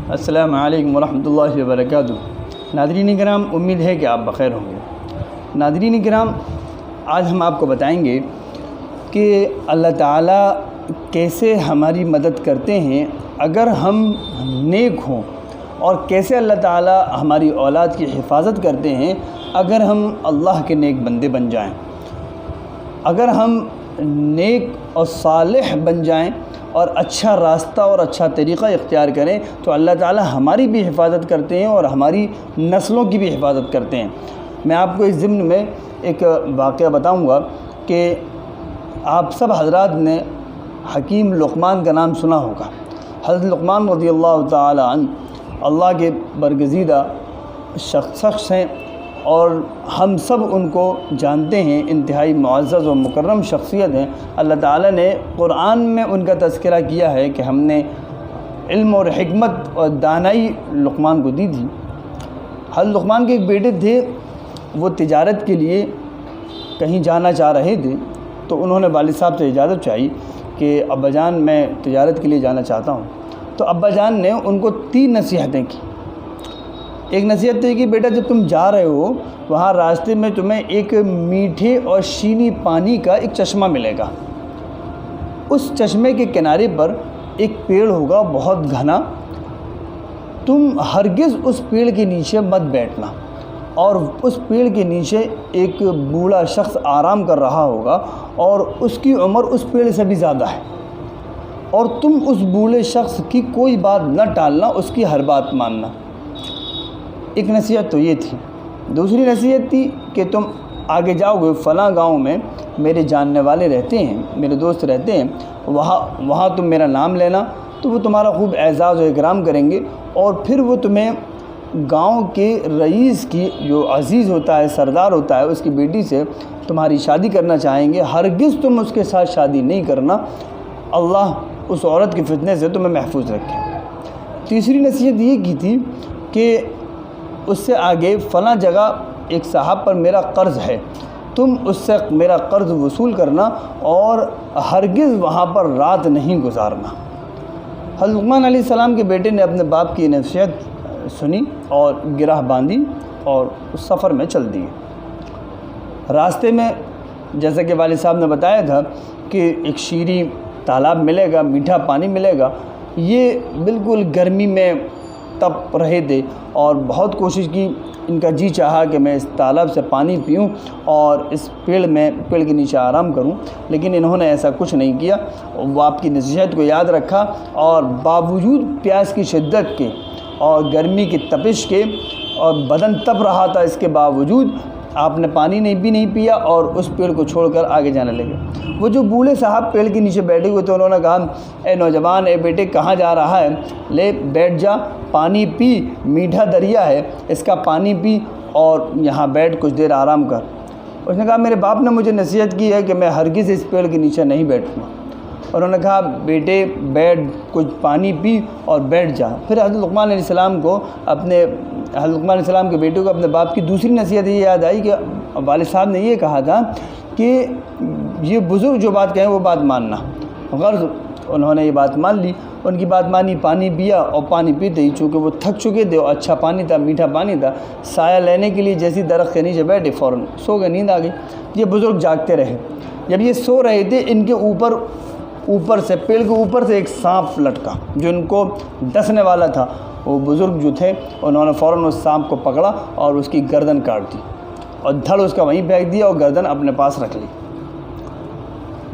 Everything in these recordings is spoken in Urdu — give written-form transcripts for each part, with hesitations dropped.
السلام علیکم ورحمۃ اللہ وبرکاتہ۔ ناظرین کرام، امید ہے کہ آپ بخیر ہوں گے۔ ناظرین کرام، آج ہم آپ کو بتائیں گے کہ اللہ تعالیٰ کیسے ہماری مدد کرتے ہیں اگر ہم نیک ہوں، اور کیسے اللہ تعالیٰ ہماری اولاد کی حفاظت کرتے ہیں اگر ہم اللہ کے نیک بندے بن جائیں۔ اگر ہم نیک اور صالح بن جائیں اور اچھا راستہ اور اچھا طریقہ اختیار کریں تو اللہ تعالیٰ ہماری بھی حفاظت کرتے ہیں اور ہماری نسلوں کی بھی حفاظت کرتے ہیں۔ میں آپ کو اس ضمن میں ایک واقعہ بتاؤں گا کہ آپ سب حضرات نے حکیم لقمان کا نام سنا ہوگا۔ حضرت لقمان رضی اللہ تعالی عنہ اللہ کے برگزیدہ شخص ہیں، اور ہم سب ان کو جانتے ہیں، انتہائی معزز و مکرم شخصیت ہیں۔ اللہ تعالیٰ نے قرآن میں ان کا تذکرہ کیا ہے کہ ہم نے علم اور حکمت اور دانائی لقمان کو دی تھی۔ حضرت لقمان کے ایک بیٹے تھے، وہ تجارت کے لیے کہیں جانا چاہ رہے تھے، تو انہوں نے والد صاحب سے اجازت چاہی کہ ابا جان میں تجارت کے لیے جانا چاہتا ہوں۔ تو ابا جان نے ان کو 3 نصیحتیں کی۔ ایک نصیحت تھی کہ بیٹا جب تم جا رہے ہو وہاں راستے میں تمہیں ایک میٹھے اور شیریں پانی کا ایک چشمہ ملے گا، اس چشمے کے کنارے پر ایک پیڑ ہوگا بہت گھنا، تم ہرگز اس پیڑ کے نیچے مت بیٹھنا، اور اس پیڑ کے نیچے ایک بوڑھا شخص آرام کر رہا ہوگا اور اس کی عمر اس پیڑ سے بھی زیادہ ہے، اور تم اس بوڑھے شخص کی کوئی بات نہ ٹالنا، اس کی ہر بات ماننا۔ ایک نصیحت تو یہ تھی۔ دوسری نصیحت تھی کہ تم آگے جاؤ گے فلاں گاؤں میں میرے جاننے والے رہتے ہیں، میرے دوست رہتے ہیں، وہاں تم میرا نام لینا تو وہ تمہارا خوب اعزاز و اکرام کریں گے، اور پھر وہ تمہیں گاؤں کے رئیس کی جو عزیز ہوتا ہے، سردار ہوتا ہے، اس کی بیٹی سے تمہاری شادی کرنا چاہیں گے۔ ہرگز تم اس کے ساتھ شادی نہیں کرنا، اللہ اس عورت کے فتنے سے تمہیں محفوظ رکھے۔ تیسری نصیحت یہ کی تھی کہ اس سے آگے فلاں جگہ ایک صاحب پر میرا قرض ہے، تم اس سے میرا قرض وصول کرنا اور ہرگز وہاں پر رات نہیں گزارنا۔ حضرت لقمان علیہ السلام کے بیٹے نے اپنے باپ کی نصیحت سنی اور گرہ باندھی اور اس سفر میں چل دیے۔ راستے میں جیسا کہ والد صاحب نے بتایا تھا کہ ایک شیریں تالاب ملے گا، میٹھا پانی ملے گا۔ یہ بالکل گرمی میں تپ رہے تھے اور بہت کوشش کی، ان کا جی چاہا کہ میں اس تالاب سے پانی پیوں اور اس پیڑ کے نیچے آرام کروں، لیکن انہوں نے ایسا کچھ نہیں کیا۔ وہ آپ کی نصیحت کو یاد رکھا، اور باوجود پیاس کی شدت کے اور گرمی کی تپش کے اور بدن تپ رہا تھا، اس کے باوجود آپ نے پانی نہیں پیا اور اس پیڑ کو چھوڑ کر آگے جانے لگے۔ وہ جو بوڑھے صاحب پیڑ کے نیچے بیٹھے ہوئے تھے، انہوں نے کہا، اے نوجوان، اے بیٹے، کہاں جا رہا ہے؟ لے بیٹھ جا، پانی پی، میٹھا دریا ہے، اس کا پانی پی اور یہاں بیٹھ کچھ دیر آرام کر۔ اس نے کہا، میرے باپ نے مجھے نصیحت کی ہے کہ میں ہرگز اس پیڑ کے نیچے نہیں بیٹھوں گا۔ انہوں نے کہا، بیٹے بیٹھ، کچھ پانی پی اور بیٹھ جا۔ پھر حضرت لقمان علیہ السلام کے بیٹے کو اپنے باپ کی دوسری نصیحت یہ یاد آئی کہ والد صاحب نے یہ کہا تھا کہ یہ بزرگ جو بات کہیں وہ بات ماننا۔ غرض انہوں نے یہ بات مان لی، ان کی بات مانی، پانی پیا، اور پانی پیتے ہی چونکہ وہ تھک چکے تھے اور اچھا پانی تھا، میٹھا پانی تھا، سایہ لینے کے لیے جیسی درخت کے نیچے بیٹھے فوراً سو گئے، نیند آ گئی۔ یہ بزرگ جاگتے رہے۔ جب یہ سو رہے تھے، ان کے اوپر سے پیڑ کے اوپر سے ایک سانپ لٹکا جو ان کو ڈسنے والا تھا۔ وہ بزرگ جو تھے انہوں نے فوراً اس سانپ کو پکڑا اور اس کی گردن کاٹ دی اور دھڑ اس کا وہیں پھینک دیا اور گردن اپنے پاس رکھ لی۔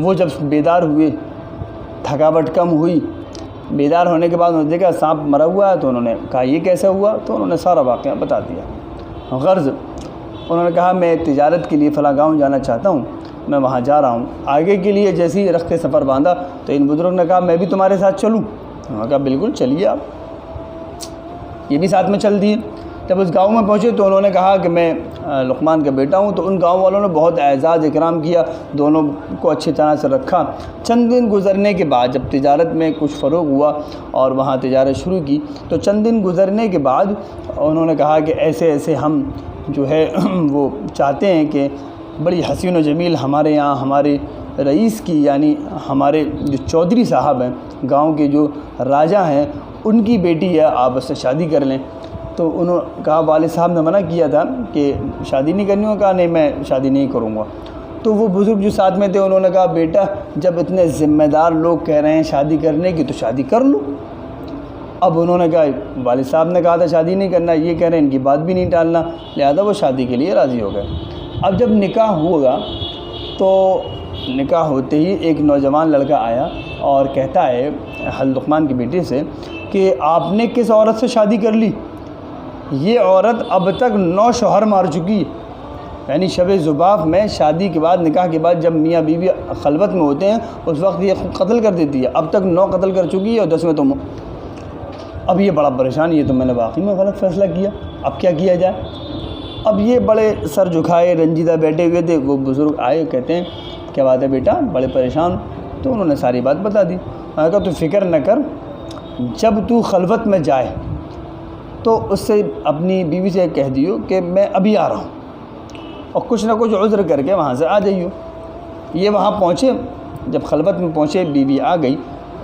وہ جب بیدار ہوئے، تھکاوٹ کم ہوئی، بیدار ہونے کے بعد انہوں نے دیکھا سانپ مرا ہوا ہے، تو انہوں نے کہا یہ کیسا ہوا؟ تو انہوں نے سارا واقعہ بتا دیا۔ غرض انہوں نے کہا، میں تجارت کے لیے فلاں گاؤں جانا چاہتا ہوں، میں وہاں جا رہا ہوں۔ آگے کے لیے جیسے ہی رخت سفر باندھا تو ان بزرگ نے کہا، میں بھی تمہارے ساتھ چلوں؟ انہوں نے کہا، بالکل چلیے آپ۔ یہ بھی ساتھ میں چل دیے۔ جب اس گاؤں میں پہنچے تو انہوں نے کہا کہ میں لقمان کا بیٹا ہوں، تو ان گاؤں والوں نے بہت اعزاز اکرام کیا، دونوں کو اچھی طرح سے رکھا۔ چند دن گزرنے کے بعد جب تجارت میں کچھ فروغ ہوا اور وہاں تجارت شروع کی، تو چند دن گزرنے کے بعد انہوں نے کہا کہ ایسے ہم جو ہے وہ چاہتے ہیں کہ بڑی حسین و جمیل ہمارے یہاں ہمارے رئیس کی یعنی ہمارے جو چودھری صاحب ہیں گاؤں کے جو راجا ہیں ان کی بیٹی ہے، آپ اس سے شادی کر لیں۔ تو انہوں نے کہا، والد صاحب نے منع کیا تھا کہ شادی نہیں کرنی ہو، کہا نہیں میں شادی نہیں کروں گا۔ تو وہ بزرگ جو ساتھ میں تھے انہوں نے کہا، بیٹا جب اتنے ذمہ دار لوگ کہہ رہے ہیں شادی کرنے کی تو شادی کر لو۔ اب انہوں نے کہا، والد صاحب نے کہا تھا شادی نہیں کرنا، یہ کہہ رہے ہیں ان کی بات بھی نہیں ٹالنا، لہذا وہ شادی کے لیے راضی ہو گئے۔ اب جب نکاح ہوگا تو نکاح ہوتے ہی ایک نوجوان لڑکا آیا اور کہتا ہے حضرت لقمان کی بیٹی سے کہ آپ نے کس عورت سے شادی کر لی؟ یہ عورت اب تک 9 شوہر مار چکی، یعنی شب زباف میں شادی کے بعد نکاح کے بعد جب میاں بیوی خلوت میں ہوتے ہیں اس وقت یہ قتل کر دیتی ہے، اب تک 9 قتل کر چکی ہے اور 10 میں تم۔ اب یہ بڑا پریشان، یہ تو میں نے واقعی میں غلط فیصلہ کیا، اب کیا کیا جائے؟ اب یہ بڑے سر جھکائے رنجیدہ بیٹھے ہوئے تھے۔ وہ بزرگ آئے، کہتے ہیں کیا بات ہے بیٹا، بڑے پریشان؟ تو انہوں نے ساری بات بتا دی۔ میں نے کہا تو فکر نہ کر، جب تو خلوت میں جائے تو اس سے اپنی بیوی سے کہہ دیو کہ میں ابھی آ رہا ہوں، اور کچھ نہ کچھ عذر کر کے وہاں سے آ جائیو۔ یہ وہاں پہنچے، جب خلوت میں پہنچے بیوی آ گئی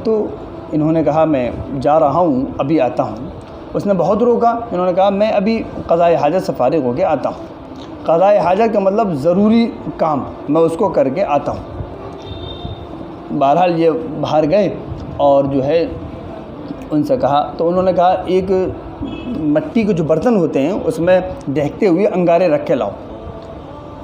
تو انہوں نے کہا میں جا رہا ہوں، ابھی آتا ہوں۔ اس نے بہت روکا، انہوں نے کہا میں ابھی قضائے حاجت سے فارغ ہو کے آتا ہوں۔ قضائے حاجت کا مطلب ضروری کام، میں اس کو کر کے آتا ہوں۔ بہرحال یہ باہر گئے اور جو ہے ان سے کہا، تو انہوں نے کہا ایک مٹی کے جو برتن ہوتے ہیں اس میں دہکتے ہوئے انگارے رکھ کے لاؤ۔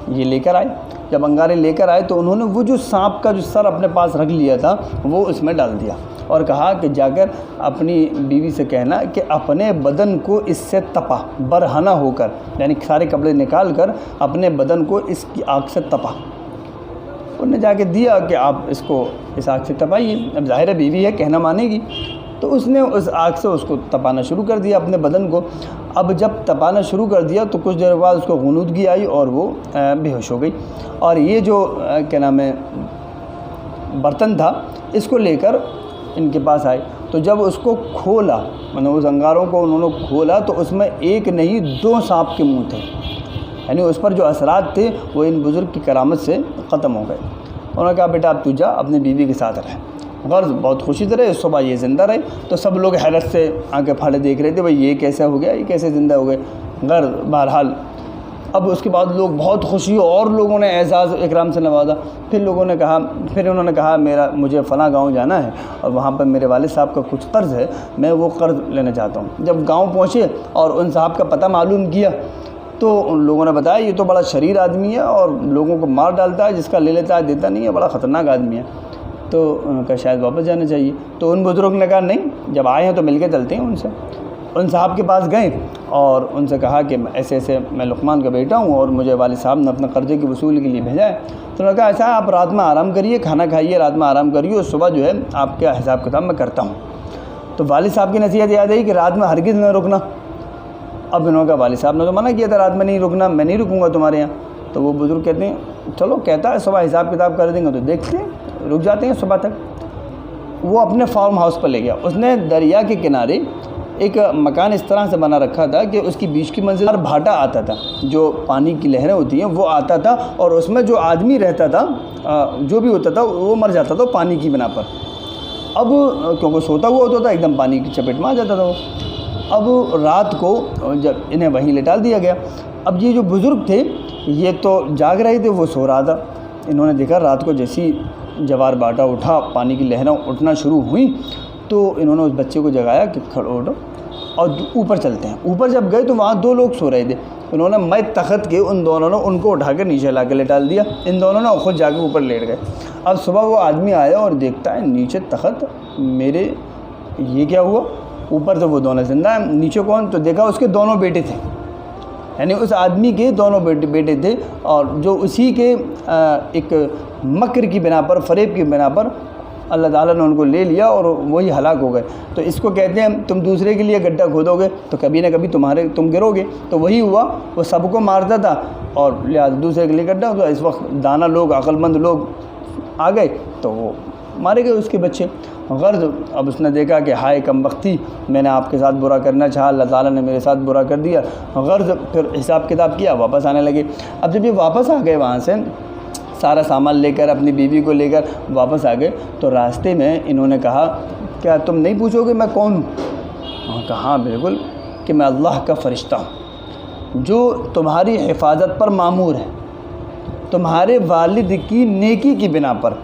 یہ لے کر آئے۔ جب انگارے لے کر آئے تو انہوں نے وہ جو سانپ کا جو سر اپنے پاس رکھ لیا تھا وہ اس میں ڈال دیا اور کہا کہ جا کر اپنی بیوی سے کہنا کہ اپنے بدن کو اس سے تپا، برہنہ ہو کر، یعنی سارے کپڑے نکال کر اپنے بدن کو اس کی آگ سے تپا۔ انہوں نے جا کے دیا کہ آپ اس کو اس آگ سے تپائیے۔ اب ظاہر بیوی ہے، کہنا مانے گی، تو اس نے اس آگ سے اس کو تپانا شروع کر دیا اپنے بدن کو۔ اب جب تپانا شروع کر دیا تو کچھ دیر بعد اس کو غنودگی آئی اور وہ بے ہوش ہو گئی۔ اور یہ جو کیا نام ہے برتن تھا، اس کو لے کر ان کے پاس آئے۔ تو جب اس کو کھولا، مطلب اس انگاروں کو انہوں نے کھولا تو اس میں ایک نہیں 2 سانپ کے منہ تھے، یعنی اس پر جو اثرات تھے وہ ان بزرگ کی کرامت سے ختم ہو گئے۔ انہوں نے کہا بیٹا اب تو جا اپنی بیوی کے ساتھ رہ۔ غرض بہت خوشی سے رہے، صبح یہ زندہ رہے۔ تو سب لوگ حیرت سے آنکھیں پھاڑے دیکھ رہے تھے، بھائی یہ کیسا ہو گیا، یہ کیسے زندہ ہو گئے۔ غرض بہرحال اب اس کے بعد لوگ بہت خوشی اور لوگوں نے اعزاز اکرام سے نوازا۔ پھر انہوں نے کہا مجھے فلاں گاؤں جانا ہے اور وہاں پر میرے والد صاحب کا کچھ قرض ہے، میں وہ قرض لینا چاہتا ہوں۔ جب گاؤں پہنچے اور ان صاحب کا پتہ معلوم کیا تو ان لوگوں نے بتایا یہ تو بڑا شریر آدمی ہے اور لوگوں کو مار ڈالتا ہے، جس کا لے لیتا ہے دیتا نہیں ہے، بڑا خطرناک آدمی ہے۔ تو انہوں نے کہا شاید واپس جانا چاہیے۔ تو ان بزرگ نے کہا نہیں، جب آئے ہیں تو مل کے چلتے ہیں ان سے۔ ان صاحب کے پاس گئے اور ان سے کہا کہ ایسے ایسے میں لقمان کا بیٹا ہوں اور مجھے والد صاحب نے اپنے قرضے کی وصول کے لیے بھیجا ہے۔ تو انہوں نے کہا ایسا ہے آپ رات میں آرام کریے، کھانا کھائیے، رات میں آرام کریے، اور صبح جو ہے آپ کا حساب کتاب میں کرتا ہوں۔ تو والد صاحب کی نصیحت یاد آئی کہ رات میں ہرگز نہ رکنا۔ اب انہوں نے کہا والد صاحب نے تو منع کیا تھا رات میں نہیں رکنا، میں نہیں رکوں گا تمہارے یہاں۔ تو وہ بزرگ کہتے ہیں چلو کہتا ہے صبح حساب کتاب کر دیں گے، تو دیکھتے ہیں رک جاتے ہیں صبح تک۔ وہ اپنے فارم ہاؤس پر لے گیا۔ اس نے دریا کے کنارے ایک مکان اس طرح سے بنا رکھا تھا کہ اس کی بیچ کی منزل پر بھاٹا آتا تھا، جو پانی کی لہریں ہوتی ہیں وہ آتا تھا، اور اس میں جو آدمی رہتا تھا جو بھی ہوتا تھا وہ مر جاتا تھا پانی کی بنا پر۔ اب کیونکہ سوتا ہوا ہوتا تھا، ایک دم پانی کی چپیٹ میں آ جاتا تھا وہ۔ اب رات کو جب انہیں وہیں لٹا دیا گیا۔ اب یہ جو بزرگ تھے یہ تو جاگ رہے تھے، وہ سو رہا تھا۔ انہوں نے دیکھا رات کو جیسی جوار باٹا اٹھا، پانی کی لہریں اٹھنا شروع ہوئیں، تو انہوں نے اس بچے کو جگایا کہ کھڑو اٹھو اور اوپر چلتے ہیں۔ اوپر جب گئے تو وہاں 2 لوگ سو رہے تھے۔ انہوں نے میں تخت کے ان دونوں نے ان کو اٹھا کے نیچے لا کے لٹال دیا، ان دونوں نے خود جا کے اوپر لیٹ گئے۔ اب صبح وہ آدمی آیا اور دیکھتا ہے نیچے تخت میرے، یہ کیا ہوا؟ اوپر تو وہ دونوں زندہ ہیں، نیچے کون؟ تو دیکھا اس کے دونوں بیٹے تھے، یعنی اس آدمی کے دونوں بیٹے تھے، اور جو اسی کے ایک مکر کی بنا پر، فریب کی بنا پر اللہ تعالیٰ نے ان کو لے لیا اور وہی ہلاک ہو گئے۔ تو اس کو کہتے ہیں تم دوسرے کے لیے گڈھا کھودو گے تو کبھی نہ کبھی تم گرو گے۔ تو وہی ہوا، وہ سب کو مارتا تھا اور لہٰذا دوسرے کے لیے گڈھا ہوا۔ اس وقت دانا لوگ، عقل مند لوگ آ گئے تو وہ مارے گئے اس کے بچے۔ غرض اب اس نے دیکھا کہ ہائے کم بختی، میں نے آپ کے ساتھ برا کرنا چاہا، اللہ تعالیٰ نے میرے ساتھ برا کر دیا۔ غرض پھر حساب کتاب کیا، واپس آنے لگے۔ اب جب یہ واپس آ گئے وہاں سے، سارا سامان لے کر اپنی بیوی کو لے کر واپس آ گئے تو راستے میں انہوں نے کہا کیا تم نہیں پوچھو گے میں کون ہوں؟ انہوں نے کہا ہاں بالکل کہ میں اللہ کا فرشتہ ہوں جو تمہاری حفاظت پر مامور ہے تمہارے والد کی نیکی کی بنا پر۔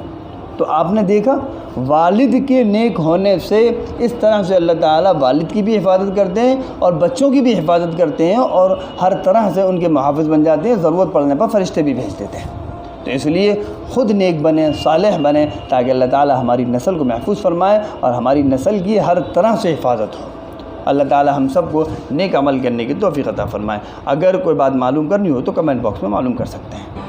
تو آپ نے دیکھا والد کے نیک ہونے سے اس طرح سے اللہ تعالیٰ والد کی بھی حفاظت کرتے ہیں اور بچوں کی بھی حفاظت کرتے ہیں اور ہر طرح سے ان کے محافظ بن جاتے ہیں، ضرورت پڑنے پر فرشتے بھی بھیج دیتے ہیں۔ تو اس لیے خود نیک بنیں، صالح بنیں، تاکہ اللہ تعالیٰ ہماری نسل کو محفوظ فرمائے اور ہماری نسل کی ہر طرح سے حفاظت ہو۔ اللہ تعالیٰ ہم سب کو نیک عمل کرنے کی توفیق عطا فرمائے۔ اگر کوئی بات معلوم کرنی ہو تو کمنٹ باکس میں معلوم کر سکتے ہیں۔